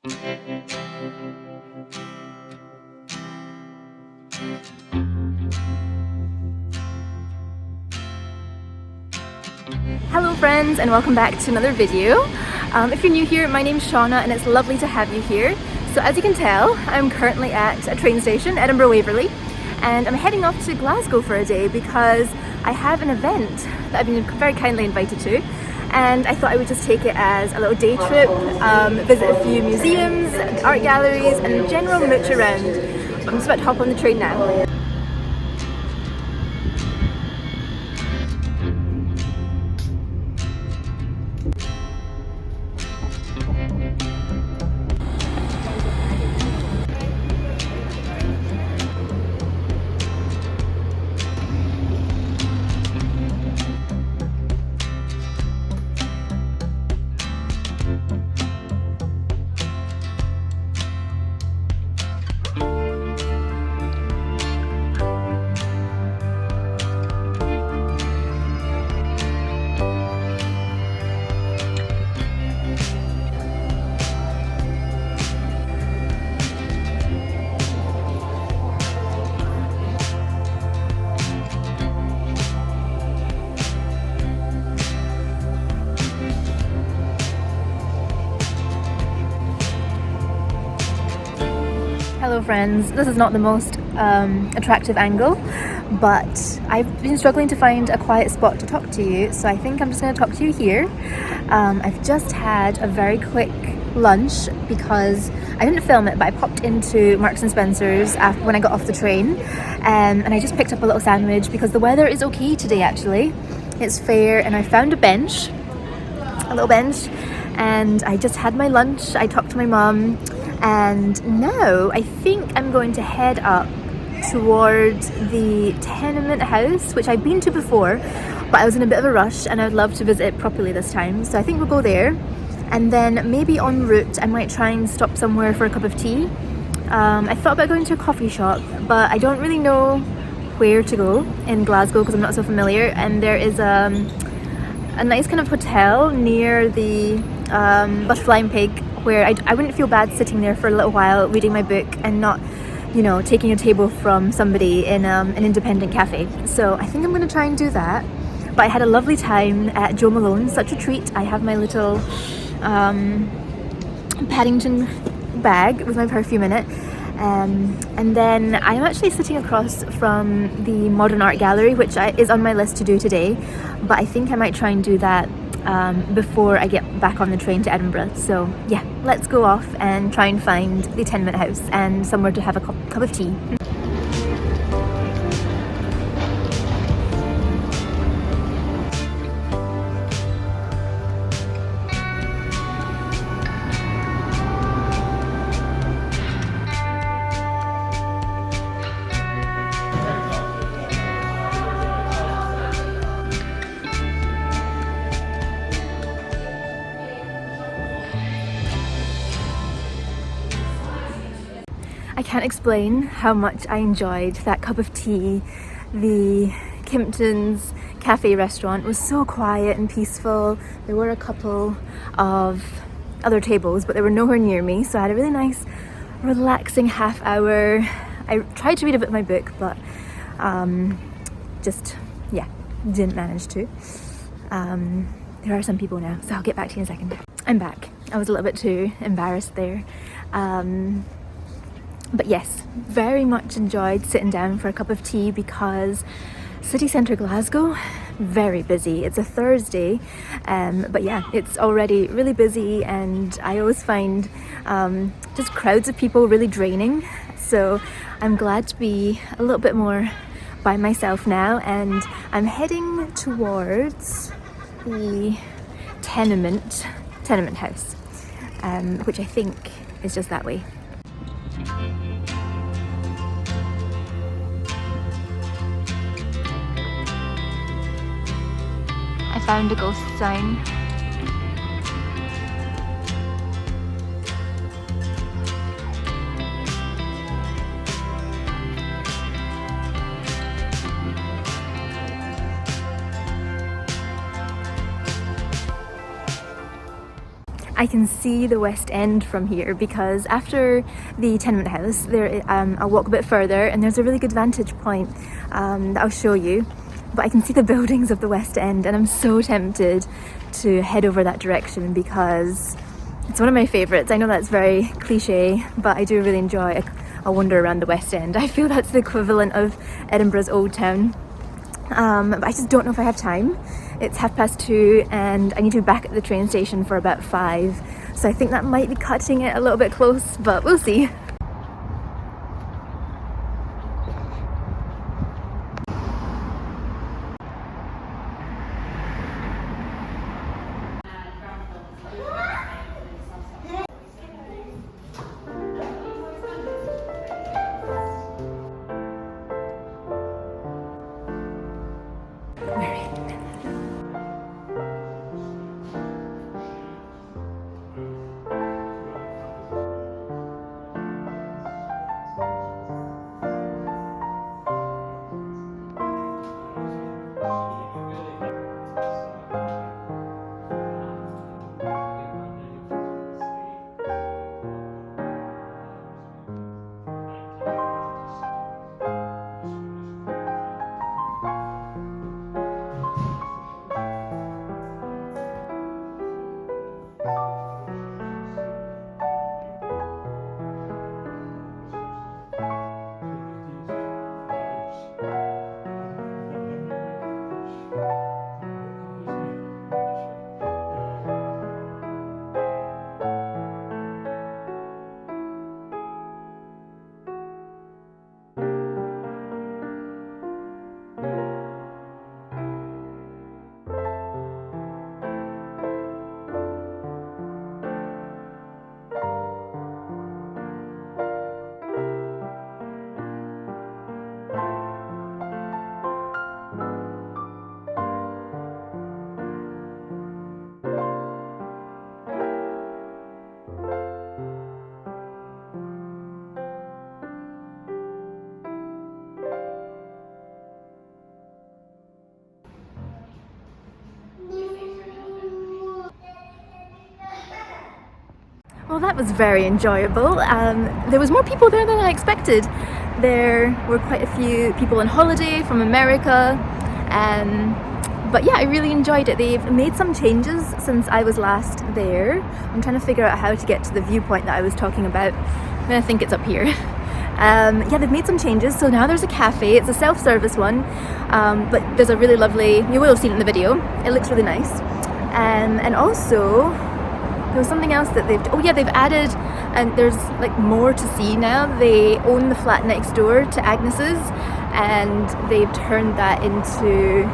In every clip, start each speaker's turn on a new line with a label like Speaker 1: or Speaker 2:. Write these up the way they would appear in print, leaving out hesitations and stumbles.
Speaker 1: Hello friends, and welcome back to another video. If you're new here, my name's Shauna and it's lovely to have you here. So as you can tell, I'm currently at a train station, Edinburgh Waverley, and I'm heading off to Glasgow for a day because I have an event that I've been very kindly invited to, and I thought I would just take it as a little day trip, visit a few museums, art galleries and general mooch around. I'm just about to hop on the train now. Hello friends, this is not the most attractive angle, but I've been struggling to find a quiet spot to talk to you, so I think I'm just going to talk to you here. I've just had a very quick lunch because I didn't film it, but I popped into Marks and Spencer's when I got off the train, and I just picked up a little sandwich because the weather is okay today actually. It's fair, and I found a little bench, and I just had my lunch. I talked to my mum. And now I think I'm going to head up towards the Tenement house, which I've been to before, but I was in a bit of a rush and I'd love to visit it properly this time. So I think we'll go there, and then maybe en route I might try and stop somewhere for a cup of tea. I thought about going to a coffee shop, but I don't really know where to go in Glasgow because I'm not so familiar, and there is a nice kind of hotel near the Butterfly and Pig where I wouldn't feel bad sitting there for a little while reading my book and not, you know, taking a table from somebody in an independent cafe. So I think I'm going to try and do that. But I had a lovely time at Jo Malone's, such a treat. I have my little Paddington bag with my perfume in it. And then I'm actually sitting across from the Modern Art Gallery, which is on my list to do today. But I think I might try and do that before I get back on the train to Edinburgh. So yeah, let's go off and try and find the Tenement house and somewhere to have a cup of tea. I can't explain how much I enjoyed that cup of tea. The Kimpton's cafe restaurant was so quiet and peaceful. There were a couple of other tables, but they were nowhere near me, so I had a really nice relaxing half hour. I tried to read a bit of my book, but didn't manage to. There are some people now, so I'll get back to you in a second. I'm back. I was a little bit too embarrassed there. But yes, very much enjoyed sitting down for a cup of tea because city centre Glasgow, very busy. It's a Thursday, but yeah, it's already really busy, and I always find just crowds of people really draining. So I'm glad to be a little bit more by myself now, and I'm heading towards the Tenement house, which I think is just that way. I found a ghost sign. I can see the West End from here, because after the Tenement house there, I'll walk a bit further and there's a really good vantage point that I'll show you, but I can see the buildings of the West End and I'm so tempted to head over that direction because it's one of my favourites. I know that's very cliche, but I do really enjoy a wander around the West End. I feel that's the equivalent of Edinburgh's Old Town, but I just don't know if I have time. It's 2:30 and I need to be back at the train station for about 5, so I think that might be cutting it a little bit close, but we'll see. Well, that was very enjoyable. There was more people there than I expected. There were quite a few people on holiday from America, but yeah, I really enjoyed it. They've made some changes since I was last there. I'm trying to figure out how to get to the viewpoint that I was talking about. I think it's up here. Yeah, they've made some changes, so now there's a cafe. It's a self-service one, but there's a really lovely, you will have seen it in the video, it looks really nice. And also there was something else that they've added, and there's like more to see now. They own the flat next door to Agnes's and they've turned that into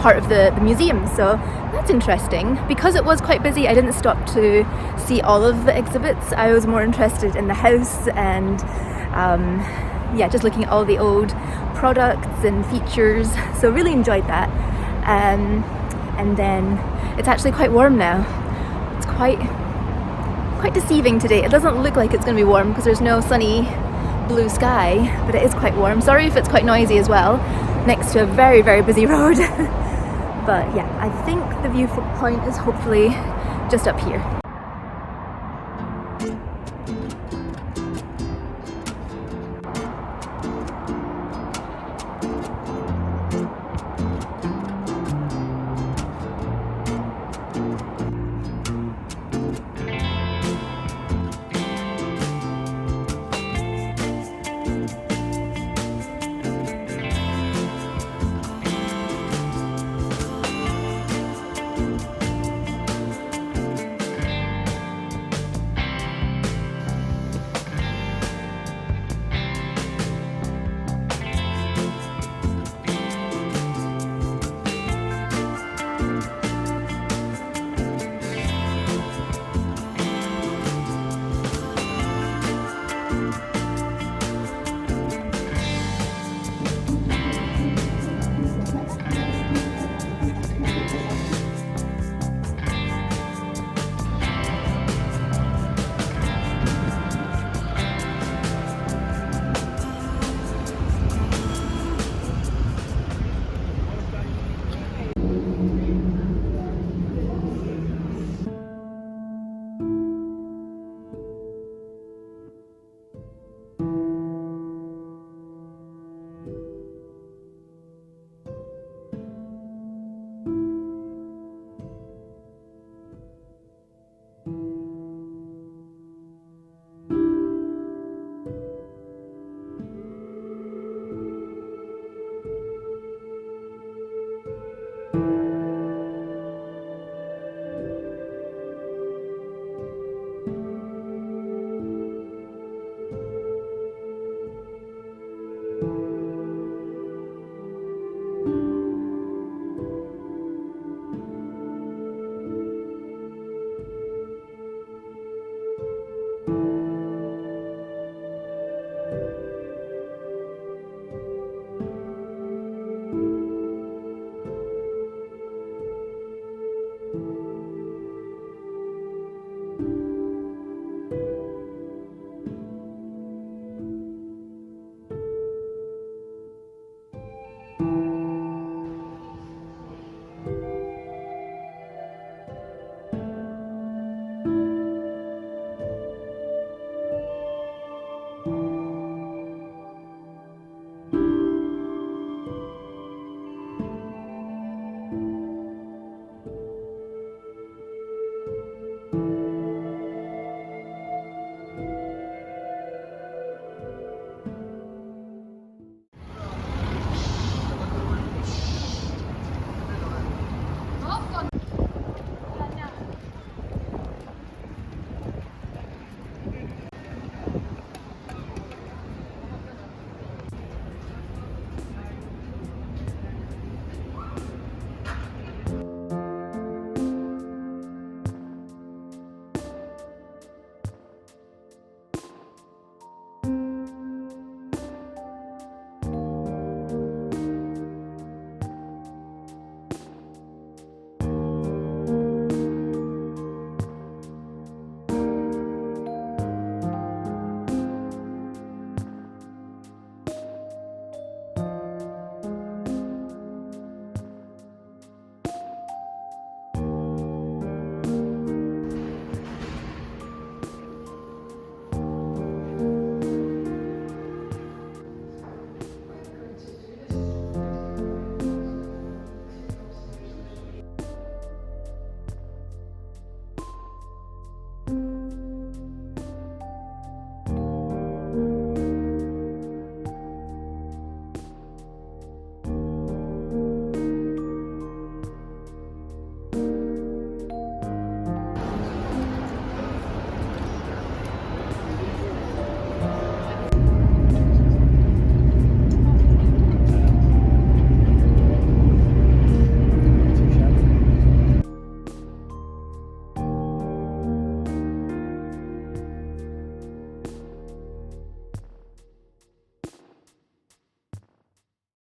Speaker 1: part of the museum, so that's interesting. Because it was quite busy, I didn't stop to see all of the exhibits. I was more interested in the house and yeah, just looking at all the old products and features, so really enjoyed that. And then it's actually quite warm now. It's quite deceiving today. It doesn't look like it's going to be warm because there's no sunny blue sky, but it is quite warm. Sorry if it's quite noisy as well, next to a very, very busy road. But yeah, I think the viewpoint is hopefully just up here.